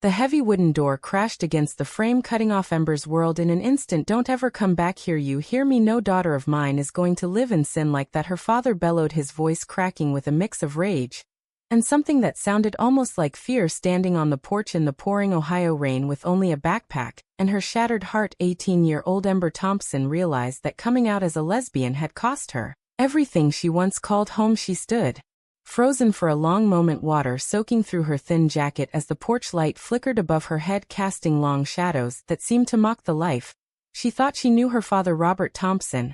The heavy wooden door crashed against the frame, cutting off Ember's world in an instant. "Don't ever come back here, you hear me? No daughter of mine is going to live in sin like that," her father bellowed, his voice cracking with a mix of rage and something that sounded almost like fear. Standing on the porch in the pouring Ohio rain with only a backpack and her shattered heart, 18-year-old Ember Thompson realized that coming out as a lesbian had cost her everything she once called home. She stood frozen for a long moment, water soaking through her thin jacket as the porch light flickered above her head, casting long shadows that seemed to mock the life she thought she knew. Her father, Robert Thompson,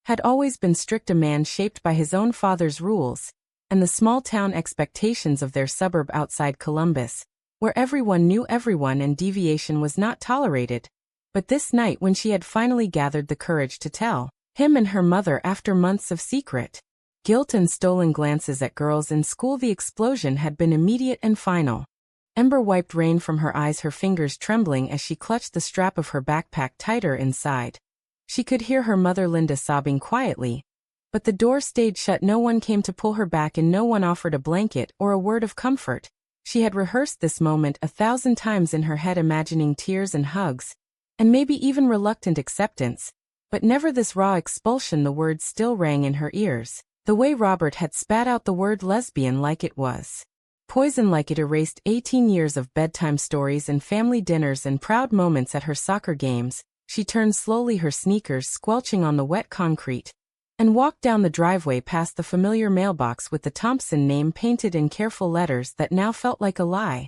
had always been strict, a man shaped by his own father's rules and the small-town expectations of their suburb outside Columbus, where everyone knew everyone and deviation was not tolerated. But this night, when she had finally gathered the courage to tell him and her mother after months of secret guilt and stolen glances at girls in school, the explosion had been immediate and final. Ember wiped rain from her eyes, her fingers trembling as she clutched the strap of her backpack tighter inside. She could hear her mother, Linda, sobbing quietly, but the door stayed shut. No one came to pull her back and no one offered a blanket or a word of comfort. She had rehearsed this moment 1,000 times in her head, imagining tears and hugs, and maybe even reluctant acceptance, but never this raw expulsion. The words still rang in her ears, the way Robert had spat out the word lesbian, like it was poison, like it erased 18 years of bedtime stories and family dinners and proud moments at her soccer games. She turned slowly, her sneakers squelching on the wet concrete, and walked down the driveway past the familiar mailbox with the Thompson name painted in careful letters that now felt like a lie.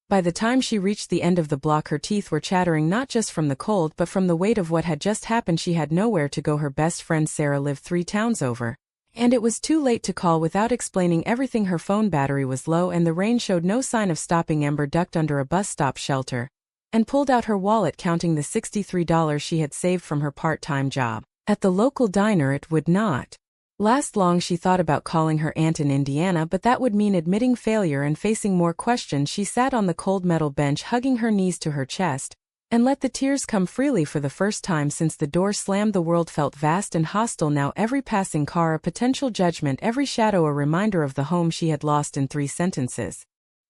By the time she reached the end of the block, her teeth were chattering, not just from the cold but from the weight of what had just happened. She had nowhere to go. Her best friend Sarah lived 3 towns over, and it was too late to call without explaining everything. Her phone battery was low and the rain showed no sign of stopping. Ember ducked under a bus stop shelter and pulled out her wallet, counting the $63 she had saved from her part-time job at the local diner. It would not last long. She thought about calling her aunt in Indiana, but that would mean admitting failure and facing more questions. She sat on the cold metal bench, hugging her knees to her chest, and let the tears come freely. For the first time since the door slammed, the world felt vast and hostile now, every passing car a potential judgment, every shadow a reminder of the home she had lost in 3 sentences.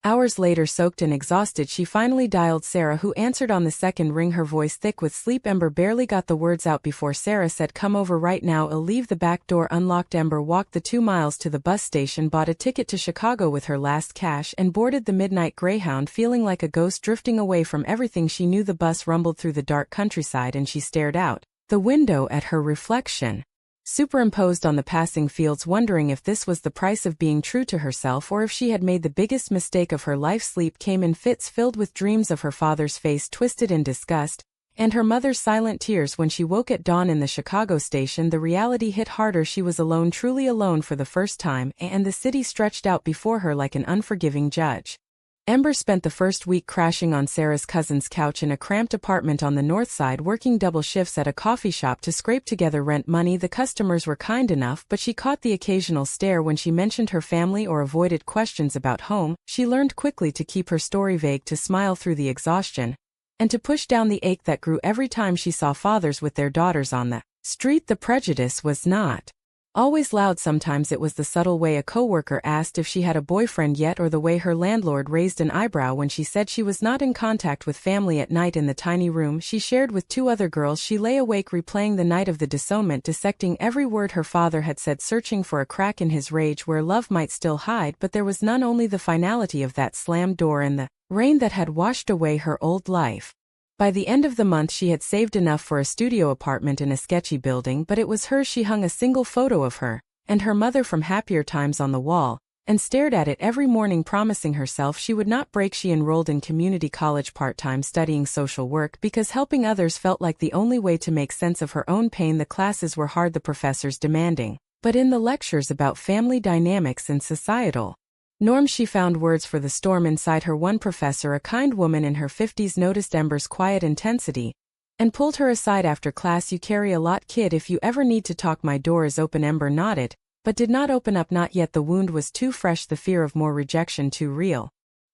Hours later, soaked and exhausted, she finally dialed Sarah, who answered on the second ring, her voice thick with sleep. Ember barely got the words out before Sarah said, "Come over right now, I'll leave the back door unlocked." Ember walked the 2 miles to the bus station, bought a ticket to Chicago with her last cash, and boarded the midnight Greyhound, feeling like a ghost drifting away from everything she knew. The bus rumbled through the dark countryside and she stared out the window at her reflection superimposed on the passing fields, wondering if this was the price of being true to herself or if she had made the biggest mistake of her life. Sleep came in fits, filled with dreams of her father's face twisted in disgust, and her mother's silent tears. When she woke at dawn in the Chicago station, the reality hit harder. She was alone, truly alone for the first time, and the city stretched out before her like an unforgiving judge. Ember spent the first week crashing on Sarah's cousin's couch in a cramped apartment on the north side, working double shifts at a coffee shop to scrape together rent money. The customers were kind enough, but she caught the occasional stare when she mentioned her family or avoided questions about home. She learned quickly to keep her story vague, to smile through the exhaustion, and to push down the ache that grew every time she saw fathers with their daughters on the street. The prejudice was not always loud. Sometimes it was the subtle way a coworker asked if she had a boyfriend yet, or the way her landlord raised an eyebrow when she said she was not in contact with family at night. In the tiny room she shared with 2 other girls, she lay awake replaying the night of the disownment, dissecting every word her father had said, searching for a crack in his rage where love might still hide. But there was none, only the finality of that slammed door and the rain that had washed away her old life. By the end of the month she had saved enough for a studio apartment in a sketchy building, but it was hers. She hung a single photo of her and her mother from happier times on the wall, and stared at it every morning, promising herself she would not break. She enrolled in community college part-time, studying social work because helping others felt like the only way to make sense of her own pain. The classes were hard, the professors demanding, but in the lectures about family dynamics and societal norms she found words for the storm inside her. One professor, a kind woman in her 50s, noticed Ember's quiet intensity and pulled her aside after class. "You carry a lot, kid. If you ever need to talk, my door is open." Ember nodded, but did not open up. Not yet. The wound was too fresh, the fear of more rejection too real.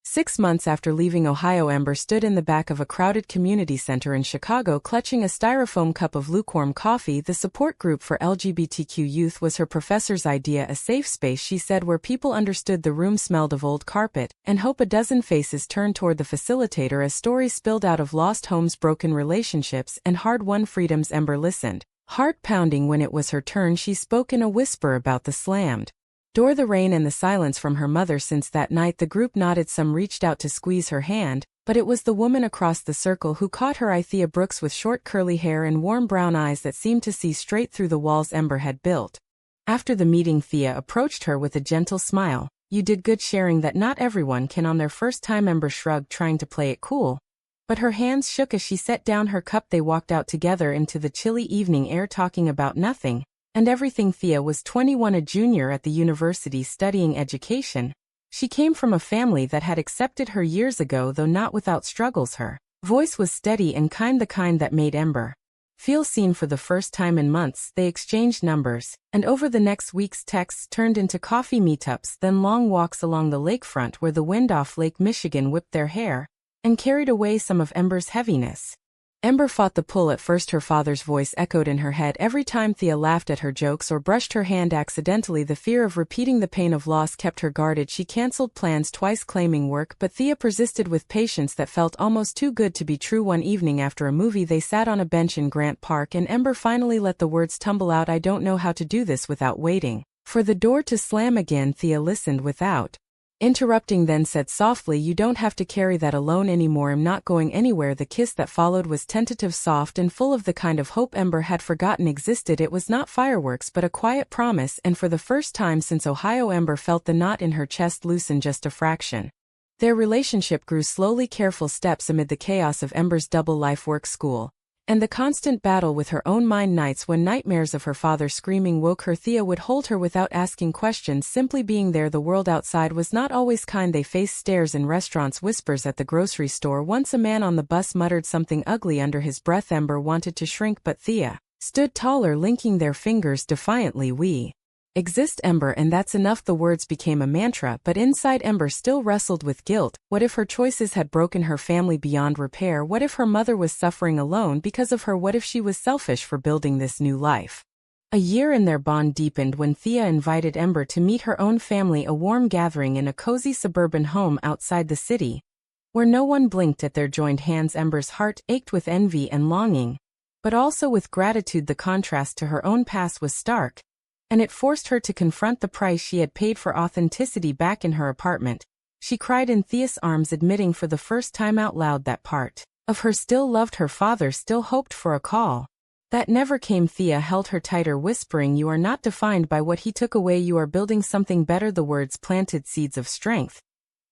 6 months after leaving Ohio, Ember stood in the back of a crowded community center in Chicago clutching a styrofoam cup of lukewarm coffee. The support group for LGBTQ youth was her professor's idea, a safe space, she said, where people understood the room smelled of old carpet, and hope. A dozen faces turned toward the facilitator as stories spilled out of lost homes, broken relationships, and hard-won freedoms. Ember listened, heart pounding. When it was her turn, she spoke in a whisper about the slammed door, the rain, and the silence from her mother. Since that night the group nodded. Some reached out to squeeze her hand, but it was the woman across the circle who caught her eye, Thea Brooks, with short curly hair and warm brown eyes that seemed to see straight through the walls Ember had built. After the meeting, Thea approached her with a gentle smile. You did good sharing that not everyone can on their first time. Ember shrugged, trying to play it cool, but her hands shook as she set down her cup. They walked out together into the chilly evening air, talking about nothing and everything. Thea was 21, a junior at the university studying education. She came from a family that had accepted her years ago, though not without struggles. Her voice was steady and kind, the kind that made Ember feel seen. For the first time in months, they exchanged numbers, and over the next weeks texts turned into coffee meetups, then long walks along the lakefront where the wind off Lake Michigan whipped their hair and carried away some of Ember's heaviness. Ember fought the pull. At first her father's voice echoed in her head every time Thea laughed at her jokes or brushed her hand accidentally. The fear of repeating the pain of loss kept her guarded. She canceled plans twice, claiming work, but Thea persisted with patience that felt almost too good to be true. One evening after a movie, they sat on a bench in Grant Park, and Ember finally let the words tumble out, I don't know how to do this, without waiting for the door to slam again. Thea listened without interrupting, then said softly, you don't have to carry that alone anymore. I'm not going anywhere. The kiss that followed was tentative, soft, and full of the kind of hope Ember had forgotten existed. It was not fireworks, but a quiet promise, and for the first time since Ohio, Ember felt the knot in her chest loosen just a fraction. Their relationship grew slowly, careful steps amid the chaos of Ember's double life, work, school, and the constant battle with her own mind. Nights when nightmares of her father screaming woke her, Thea would hold her without asking questions, simply being there. The world outside was not always kind. They faced stares in restaurants, whispers at the grocery store. Once a man on the bus muttered something ugly under his breath. Ember wanted to shrink, but Thea stood taller, linking their fingers defiantly. We exist, Ember, and that's enough. The words became a mantra, but inside Ember still wrestled with guilt. What if her choices had broken her family beyond repair? What if her mother was suffering alone because of her? What if she was selfish for building this new life? A year in, their bond deepened when Thea invited Ember to meet her own family, a warm gathering in a cozy suburban home outside the city, where no one blinked at their joined hands. Ember's heart ached with envy and longing, but also with gratitude. The contrast to her own past was stark, and it forced her to confront the price she had paid for authenticity. Back in her apartment, she cried in Thea's arms, admitting for the first time out loud that part of her still loved her father, still hoped for a call that never came. Thea held her tighter, whispering, you are not defined by what he took away, you are building something better. The words planted seeds of strength,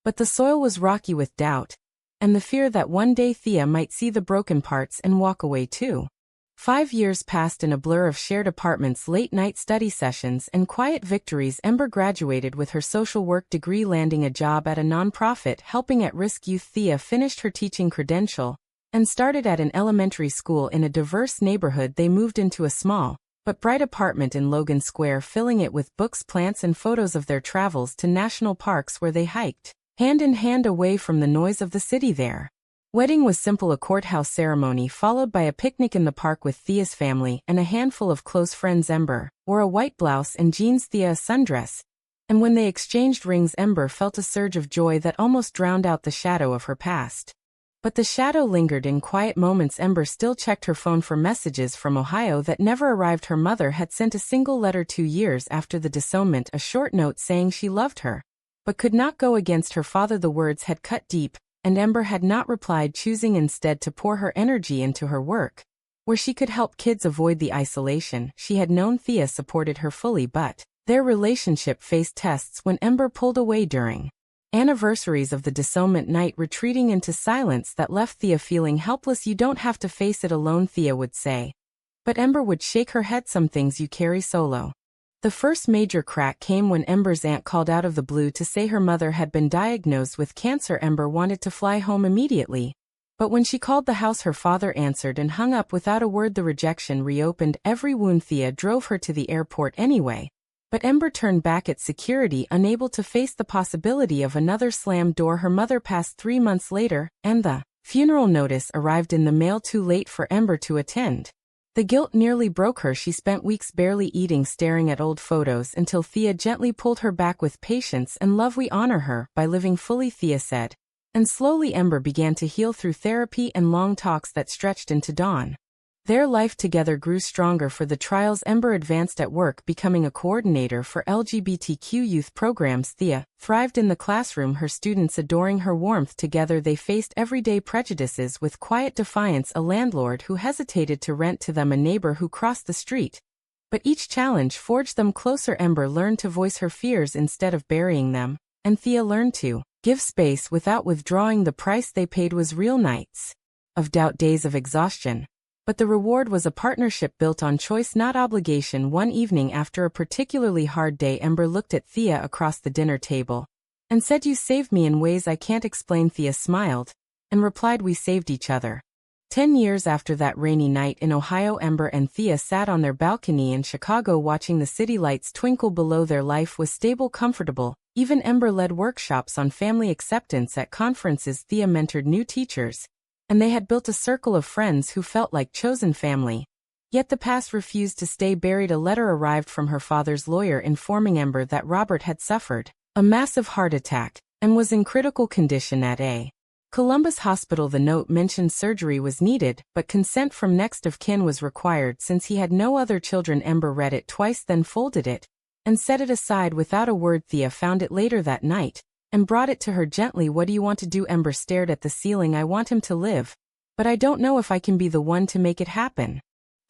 but the soil was rocky with doubt, and the fear that one day Thea might see the broken parts and walk away too. 5 years passed in a blur of shared apartments, late-night study sessions, and quiet victories. Ember graduated with her social work degree, landing a job at a nonprofit helping at-risk youth. Thea finished her teaching credential and started at an elementary school in a diverse neighborhood. They moved into a small but bright apartment in Logan Square, filling it with books, plants, and photos of their travels to national parks where they hiked hand in hand away from the noise of the city. Their wedding was simple, a courthouse ceremony followed by a picnic in the park with Thea's family and a handful of close friends. Ember wore a white blouse and jeans, Thea a sundress, and when they exchanged rings, Ember felt a surge of joy that almost drowned out the shadow of her past. But the shadow lingered in quiet moments. Ember still checked her phone for messages from Ohio that never arrived. Her mother had sent a single letter 2 years after the disownment, a short note saying she loved her, but could not go against her father. The words had cut deep, and Ember had not replied, choosing instead to pour her energy into her work, where she could help kids avoid the isolation. She had known Thea supported her fully, but their relationship faced tests when Ember pulled away during anniversaries of the disownment night, retreating into silence that left Thea feeling helpless. You don't have to face it alone, Thea would say, but Ember would shake her head. Some things you carry solo. The first major crack came when Ember's aunt called out of the blue to say her mother had been diagnosed with cancer. Ember wanted to fly home immediately, but when she called the house, her father answered and hung up without a word. The rejection reopened every wound. Thea drove her to the airport anyway, But Ember turned back at security, unable to face the possibility of another slammed door. Her mother passed 3 months later, and the funeral notice arrived in the mail too late for Ember to attend. The guilt nearly broke her. She spent weeks barely eating, staring at old photos, until Thea gently pulled her back. With patience and love we honor her by living fully, Thea said. And slowly Ember began to heal through therapy and long talks that stretched into dawn. Their life together grew stronger. For the trials, Ember advanced at work, becoming a coordinator for LGBTQ youth programs. Thea thrived in the classroom, her students adoring her warmth. Together they faced everyday prejudices with quiet defiance, a landlord who hesitated to rent to them, a neighbor who crossed the street. But each challenge forged them closer. Ember learned to voice her fears instead of burying them, and Thea learned to give space without withdrawing. The price they paid was real nights of doubt, days of exhaustion. But the reward was a partnership built on choice, not obligation. One evening after a particularly hard day, Ember looked at Thea across the dinner table and said, "You saved me in ways I can't explain." Thea smiled and replied, "We saved each other." 10 years after that rainy night in Ohio, Ember and Thea sat on their balcony in Chicago, watching the city lights twinkle below. Their life was stable, comfortable. Even Ember led workshops on family acceptance at conferences. Thea mentored new teachers, and they had built a circle of friends who felt like chosen family. Yet the past refused to stay buried. A letter arrived from her father's lawyer informing Ember that Robert had suffered a massive heart attack and was in critical condition at a Columbus hospital. The note mentioned surgery was needed, but consent from next of kin was required since he had no other children. Ember read it twice, then folded it and set it aside without a word. Thea found it later that night and brought it to her gently. "What do you want to do?" Ember stared at the ceiling. "I want him to live, but I don't know if I can be the one to make it happen."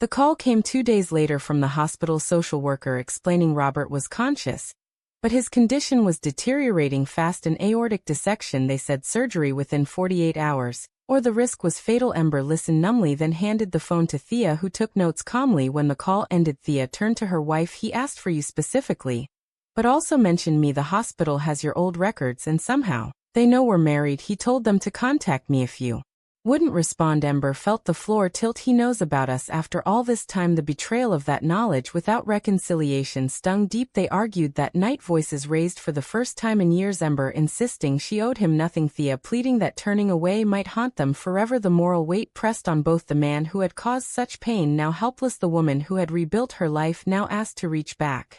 The call came 2 days later from the hospital social worker explaining Robert was conscious, but his condition was deteriorating fast. An aortic dissection, they said, surgery within 48 hours, or the risk was fatal. Ember listened numbly, then handed the phone to Thea, who took notes calmly. When the call ended, Thea turned to her wife. "He asked for you specifically, but also mentioned me. The hospital has your old records and somehow they know we're married. He told them to contact me if you wouldn't respond." Ember felt the floor tilt. "He knows about us after all this time." The betrayal of that knowledge without reconciliation stung deep. They argued that night, voices raised for the first time in years, Ember insisting she owed him nothing, Thea pleading that turning away might haunt them forever. The moral weight pressed on both. The man who had caused such pain, now helpless; the woman who had rebuilt her life, now asked to reach back.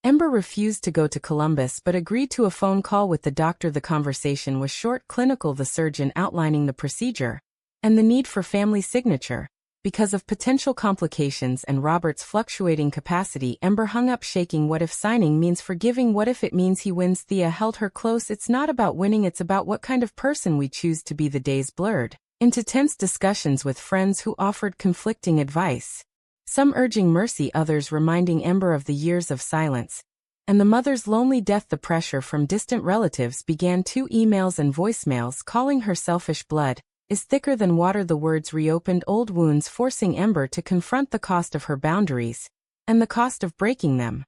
Ember refused to go to Columbus but agreed to a phone call with the doctor. The conversation was short, clinical, the surgeon outlining the procedure and the need for family signature because of potential complications and Robert's fluctuating capacity. Ember hung up, shaking. What if signing means forgiving? What if it means he wins? Thea held her close. "It's not about winning, it's about what kind of person we choose to be." The days blurred into tense discussions with friends who offered conflicting advice, some urging mercy, others reminding Ember of the years of silence and the mother's lonely death. The pressure from distant relatives began. 2 emails and voicemails calling her selfish. "Blood is thicker than water." The words reopened old wounds, forcing Ember to confront the cost of her boundaries and the cost of breaking them.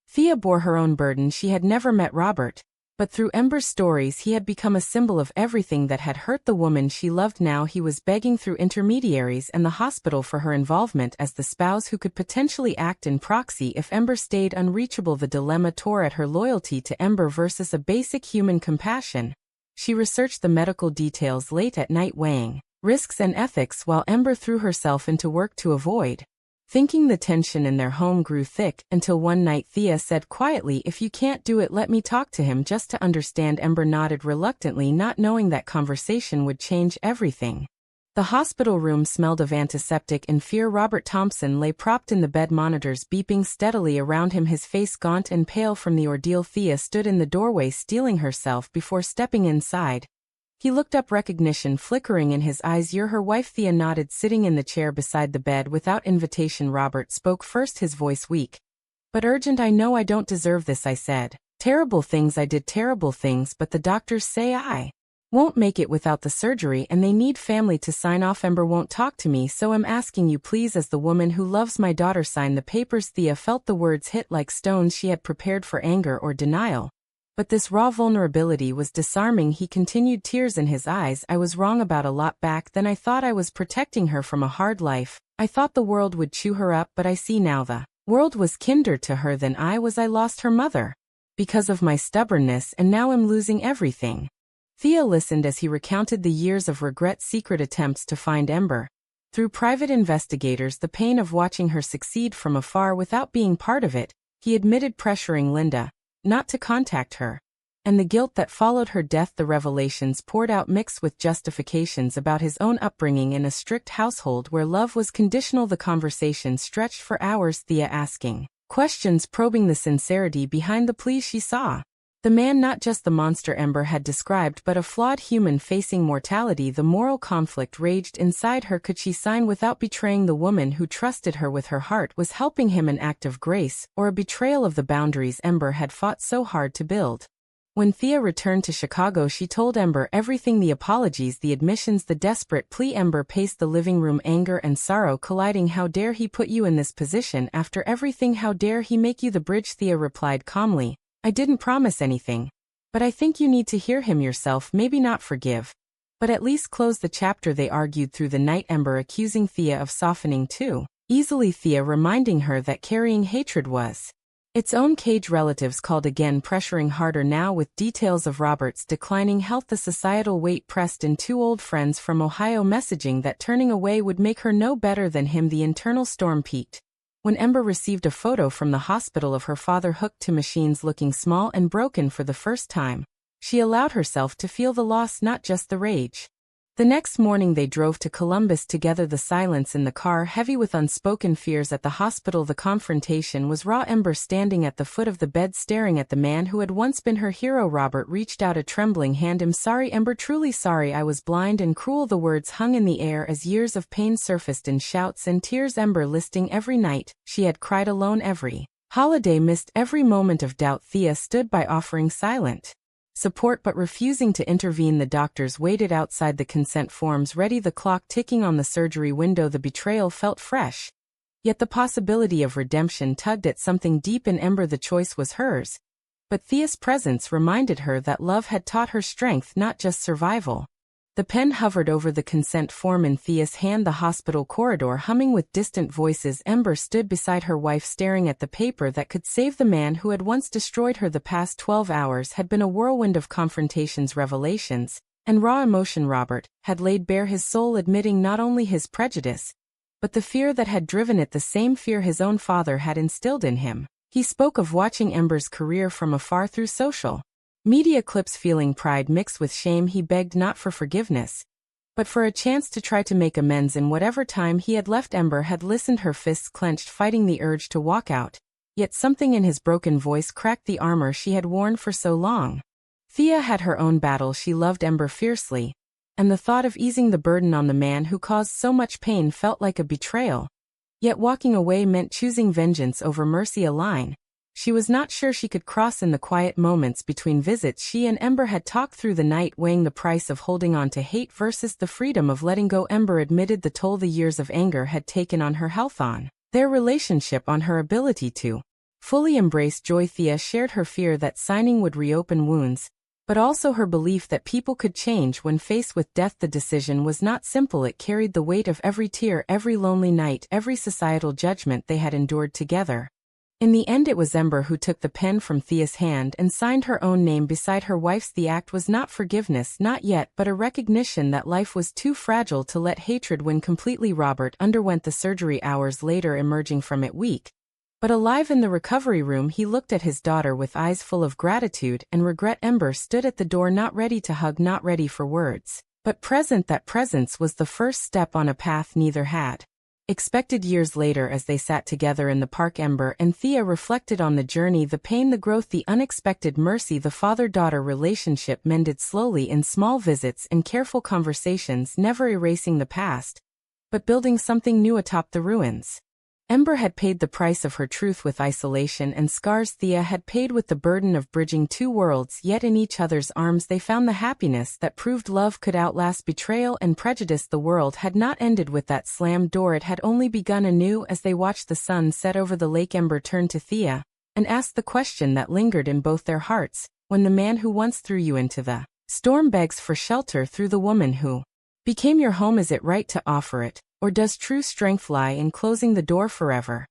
Thea bore her own burden. She had never met Robert, but through Ember's stories he had become a symbol of everything that had hurt the woman she loved. Now he was begging through intermediaries and the hospital for her involvement as the spouse who could potentially act in proxy if Ember stayed unreachable. The dilemma tore at her loyalty to Ember versus a basic human compassion. She researched the medical details late at night, weighing risks and ethics while Ember threw herself into work to avoid thinking. The tension in their home grew thick until one night Thea said quietly, "If you can't do it, let me talk to him just to understand." Ember nodded reluctantly, not knowing that conversation would change everything. The hospital room smelled of antiseptic and fear. Robert Thompson lay propped in the bed, monitors beeping steadily around him, his face gaunt and pale from the ordeal. Thea stood in the doorway, steeling herself before stepping inside. He looked up, recognition flickering in his eyes. "You're her wife?" Thea nodded, sitting in the chair beside the bed without invitation. Robert spoke first, his voice weak but urgent. "I know I don't deserve this. I said terrible things. I did terrible things, but the doctors say I won't make it without the surgery and they need family to sign off. Ember won't talk to me, so I'm asking you please, as the woman who loves my daughter, sign the papers." Thea felt the words hit like stones. She had prepared for anger or denial, but this raw vulnerability was disarming. He continued, tears in his eyes. "I was wrong about a lot back then. I thought I was protecting her from a hard life. I thought the world would chew her up, but I see now the world was kinder to her than I was. I lost her mother because of my stubbornness, and now I'm losing everything. Thea listened as he recounted the years of regret, secret attempts to find Ember. Through private investigators, the pain of watching her succeed from afar without being part of it. He admitted pressuring Linda not to contact her, and the guilt that followed her death. The revelations poured out mixed with justifications about his own upbringing in a strict household where love was conditional. The conversation stretched for hours, Thea asking questions, probing the sincerity behind the pleas she saw. The man, not just the monster Ember had described, but a flawed human facing mortality. The moral conflict raged inside her. Could she sign without betraying the woman who trusted her with her heart? Was helping him an act of grace, or a betrayal of the boundaries Ember had fought so hard to build? When Thea returned to Chicago, she told Ember everything: the apologies, the admissions, the desperate plea. Ember paced the living room, anger and sorrow colliding. How dare he put you in this position after everything? How dare he make you the bridge? Thea replied calmly, I didn't promise anything. But I think you need to hear him yourself. Maybe not forgive, but at least close the chapter. They argued through the night, Ember accusing Thea of softening too easily, Thea reminding her that carrying hatred was its own cage. Relatives called again, pressuring harder now with details of Robert's declining health. The societal weight pressed in. Two old friends from Ohio messaging that turning away would make her no better than him. The internal storm peaked when Ember received a photo from the hospital of her father hooked to machines, looking small and broken. For the first time, she allowed herself to feel the loss, not just the rage. The next morning they drove to Columbus together, the silence in the car heavy with unspoken fears. At the hospital the confrontation was raw. Ember standing at the foot of the bed staring at the man who had once been her hero. Robert reached out a trembling hand. I'm sorry, Ember, truly sorry. I was blind and cruel. The words hung in the air as years of pain surfaced in shouts and tears. Ember listing every night she had cried alone, every holiday missed, every moment of doubt. Thea stood by, offering silent support but refusing to intervene. The doctors waited outside, the consent forms ready, the clock ticking on the surgery window. The betrayal felt fresh, yet the possibility of redemption tugged at something deep in Ember. The choice was hers, but Thea's presence reminded her that love had taught her strength, not just survival. The pen hovered over the consent form in Thea's hand, the hospital corridor humming with distant voices. Ember stood beside her wife, staring at the paper that could save the man who had once destroyed her. The past 12 hours had been a whirlwind of confrontations, revelations, and raw emotion. Robert had laid bare his soul, admitting not only his prejudice, but the fear that had driven it, the same fear his own father had instilled in him. He spoke of watching Ember's career from afar through social media clips, feeling pride mixed with shame. He begged not for forgiveness, but for a chance to try to make amends in whatever time he had left. Ember had listened, her fists clenched, fighting the urge to walk out, yet something in his broken voice cracked the armor she had worn for so long. Thea had her own battle. She loved Ember fiercely, and the thought of easing the burden on the man who caused so much pain felt like a betrayal. Yet walking away meant choosing vengeance over mercy, a line she was not sure she could cross. In the quiet moments between visits, she and Ember had talked through the night, weighing the price of holding on to hate versus the freedom of letting go. Ember admitted the toll the years of anger had taken on her health, on their relationship, on her ability to fully embrace joy. Thea shared her fear that signing would reopen wounds, but also her belief that people could change when faced with death. The decision was not simple. It carried the weight of every tear, every lonely night, every societal judgment they had endured together. In the end, it was Ember who took the pen from Thea's hand and signed her own name beside her wife's. The act was not forgiveness, not yet, but a recognition that life was too fragile to let hatred win completely. Robert underwent the surgery hours later, emerging from it weak, but alive. In the recovery room, he looked at his daughter with eyes full of gratitude and regret. Ember stood at the door, not ready to hug, not ready for words, but present. That presence was the first step on a path neither had expected. Years later, as they sat together in the park, Ember and Thea reflected on the journey, the pain, the growth, the unexpected mercy. The father-daughter relationship mended slowly in small visits and careful conversations, never erasing the past, but building something new atop the ruins. Ember had paid the price of her truth with isolation and scars. Thea had paid with the burden of bridging two worlds, yet in each other's arms they found the happiness that proved love could outlast betrayal and prejudice. The world had not ended with that slammed door, it had only begun anew. As they watched the sun set over the lake, Ember turned to Thea and asked the question that lingered in both their hearts: when the man who once threw you into the storm begs for shelter through the woman who became your home, is it right to offer it? Or does true strength lie in closing the door forever?